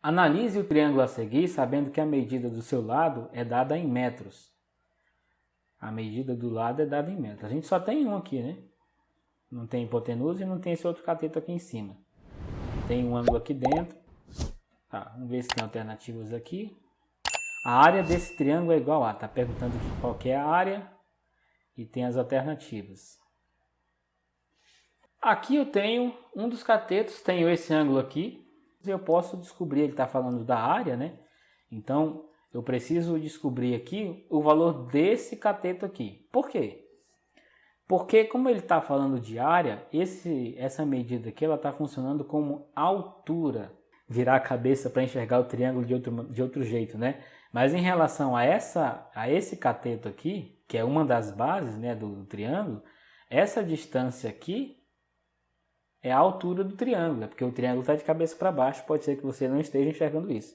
Analise o triângulo a seguir, sabendo que a medida do seu lado é dada em metros. A medida do lado é dada em metros. A gente só tem um aqui, né? Não tem hipotenusa e não tem esse outro cateto aqui em cima. Tem um ângulo aqui dentro. Tá, vamos ver se tem alternativas aqui. A área desse triângulo é igual a. Está perguntando aqui qual que é a área e tem as alternativas. Aqui eu tenho um dos catetos, tenho esse ângulo aqui. Eu posso descobrir, ele está falando da área, né? Então, eu preciso descobrir aqui o valor desse cateto aqui. Por quê? Porque como ele está falando de área, essa medida aqui ela está funcionando como altura. Virar a cabeça para enxergar o triângulo de outro jeito, né? Mas em relação a esse cateto aqui, que é uma das bases, né, do triângulo, essa distância aqui é a altura do triângulo, porque o triângulo está de cabeça para baixo, pode ser que você não esteja enxergando isso.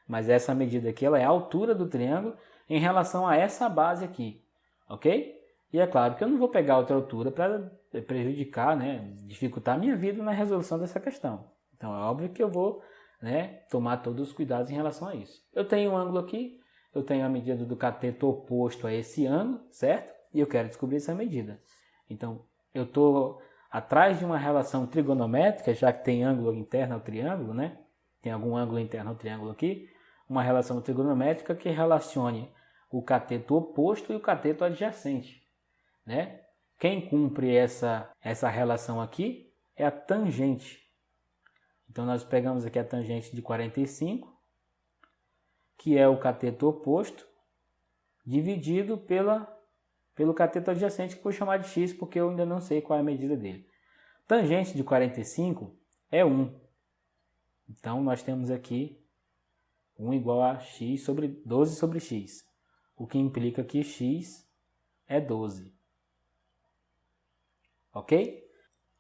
Mas essa medida aqui ela é a altura do triângulo em relação a essa base aqui, ok? E é claro que eu não vou pegar outra altura para prejudicar, né, dificultar a minha vida na resolução dessa questão. Então é óbvio que eu vou, né, tomar todos os cuidados em relação a isso. Eu tenho um ângulo aqui, eu tenho a medida do cateto oposto a esse ângulo, certo? E eu quero descobrir essa medida. Então eu estou atrás de uma relação trigonométrica, já que tem ângulo interno ao triângulo, né? Tem algum ângulo interno ao triângulo aqui, uma relação trigonométrica que relacione o cateto oposto e o cateto adjacente, né? Quem cumpre essa relação aqui é a tangente. Então nós pegamos aqui a tangente de 45, que é o cateto oposto, dividido pelo cateto adjacente, que eu vou chamar de x, porque eu ainda não sei qual é a medida dele. Tangente de 45 é 1. Então, nós temos aqui 1 igual a x sobre 12 sobre x. O que implica que x é 12. Ok?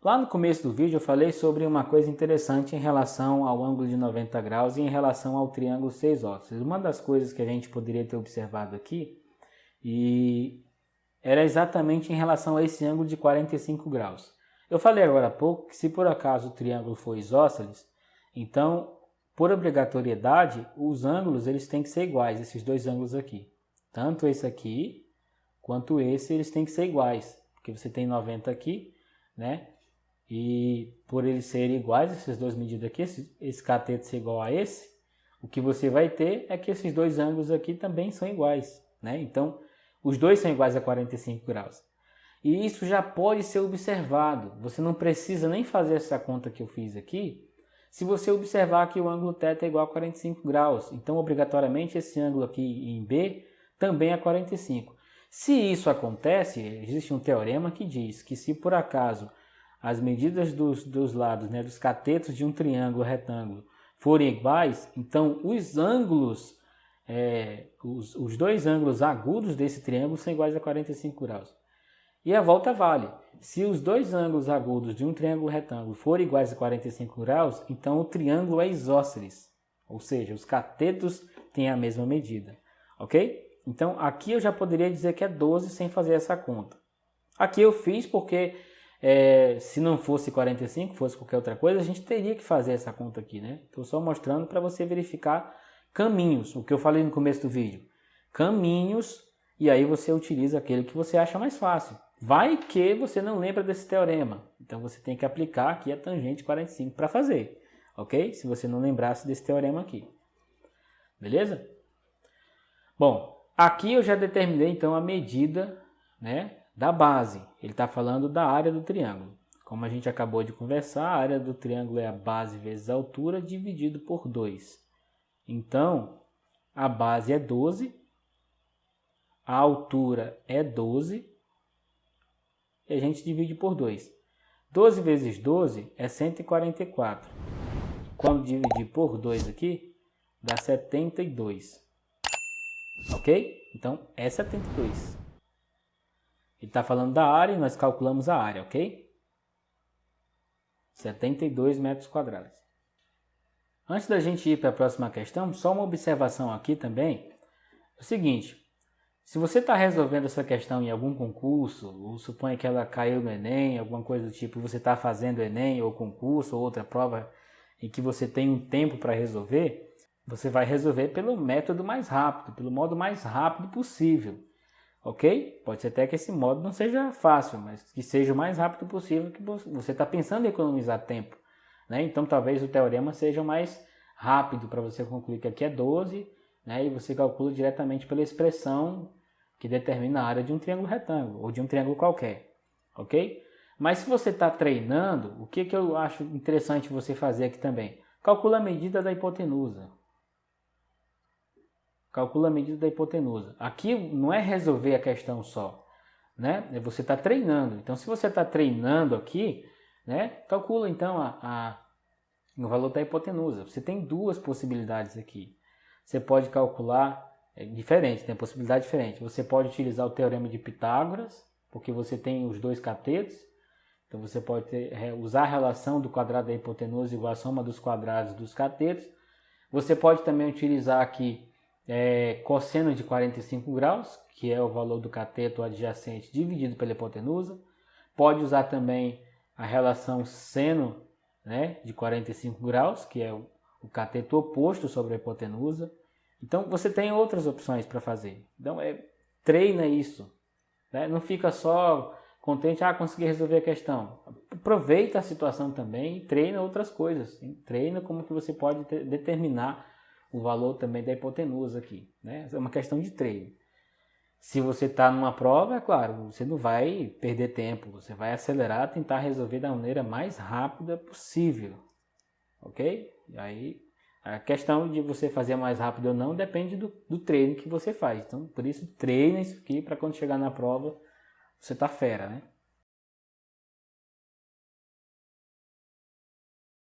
Lá no começo do vídeo eu falei sobre uma coisa interessante em relação ao ângulo de 90 graus e em relação ao triângulo 6 óculos. Uma das coisas que a gente poderia ter observado aqui era exatamente em relação a esse ângulo de 45 graus. Eu falei agora há pouco que se por acaso o triângulo for isósceles, então, por obrigatoriedade, os ângulos eles têm que ser iguais, esses dois ângulos aqui. Tanto esse aqui, quanto esse, eles têm que ser iguais, porque você tem 90 aqui, né? E por eles serem iguais, essas duas medidas aqui, esse cateto ser igual a esse, o que você vai ter é que esses dois ângulos aqui também são iguais, né? Então, os dois são iguais a 45 graus. E isso já pode ser observado. Você não precisa nem fazer essa conta que eu fiz aqui, se você observar que o ângulo θ é igual a 45 graus. Então, obrigatoriamente, esse ângulo aqui em B também é 45. Se isso acontece, existe um teorema que diz que se por acaso as medidas dos lados, né, dos catetos de um triângulo retângulo forem iguais, então os ângulos, os dois ângulos agudos desse triângulo são iguais a 45 graus. E a volta vale. Se os dois ângulos agudos de um triângulo retângulo forem iguais a 45 graus, então o triângulo é isósceles. Ou seja, os catetos têm a mesma medida. Ok? Então aqui eu já poderia dizer que é 12 sem fazer essa conta. Aqui eu fiz porque se não fosse 45, fosse qualquer outra coisa, a gente teria que fazer essa conta aqui, né? Estou só mostrando para você verificar caminhos, o que eu falei no começo do vídeo. Caminhos, e aí você utiliza aquele que você acha mais fácil. Vai que você não lembra desse teorema, então você tem que aplicar aqui a tangente 45 para fazer, ok? Se você não lembrasse desse teorema aqui, beleza? Bom, aqui eu já determinei então a medida, né, da base. Ele está falando da área do triângulo. Como a gente acabou de conversar, a área do triângulo é a base vezes a altura dividido por 2. Então, a base é 12, a altura é 12, e a gente divide por 2. 12 vezes 12 é 144. Quando dividir por 2 aqui, dá 72. Ok? Então, é 72. Ele está falando da área e nós calculamos a área, ok? 72 metros quadrados. Antes da gente ir para a próxima questão, só uma observação aqui também. É o seguinte, se você está resolvendo essa questão em algum concurso, ou suponha que ela caiu no Enem, alguma coisa do tipo, você está fazendo Enem ou concurso ou outra prova em que você tem um tempo para resolver, você vai resolver pelo método mais rápido, pelo modo mais rápido possível, ok? Pode ser até que esse modo não seja fácil, mas que seja o mais rápido possível, que você está pensando em economizar tempo, né? Então talvez o teorema seja mais rápido para você concluir que aqui é 12, né? E você calcula diretamente pela expressão que determina a área de um triângulo retângulo ou de um triângulo qualquer, ok? Mas se você está treinando, o que eu acho interessante você fazer aqui também? Calcula a medida da hipotenusa. Calcula a medida da hipotenusa. Aqui não é resolver a questão só, né? Você está treinando. Então, se você está treinando aqui, né? Calcula então o valor da hipotenusa. Você tem duas possibilidades aqui. Você pode calcular diferente, tem possibilidade diferente. Você pode utilizar o teorema de Pitágoras, porque você tem os dois catetos. Então você pode usar a relação do quadrado da hipotenusa igual a soma dos quadrados dos catetos. Você pode também utilizar aqui cosseno de 45 graus, que é o valor do cateto adjacente dividido pela hipotenusa. Pode usar também a relação seno, né, de 45 graus, que é o cateto oposto sobre a hipotenusa. Então você tem outras opções para fazer. Então treina isso, né? Não fica só contente, consegui resolver a questão. Aproveita a situação também e treina outras coisas. Hein? Treina como que você pode determinar o valor também da hipotenusa aqui, né? É uma questão de treino. Se você está numa prova, é claro, você não vai perder tempo, você vai acelerar, tentar resolver da maneira mais rápida possível, ok? E aí, a questão de você fazer mais rápido ou não depende do treino que você faz. Então, por isso, treina isso aqui para quando chegar na prova, você tá fera, né?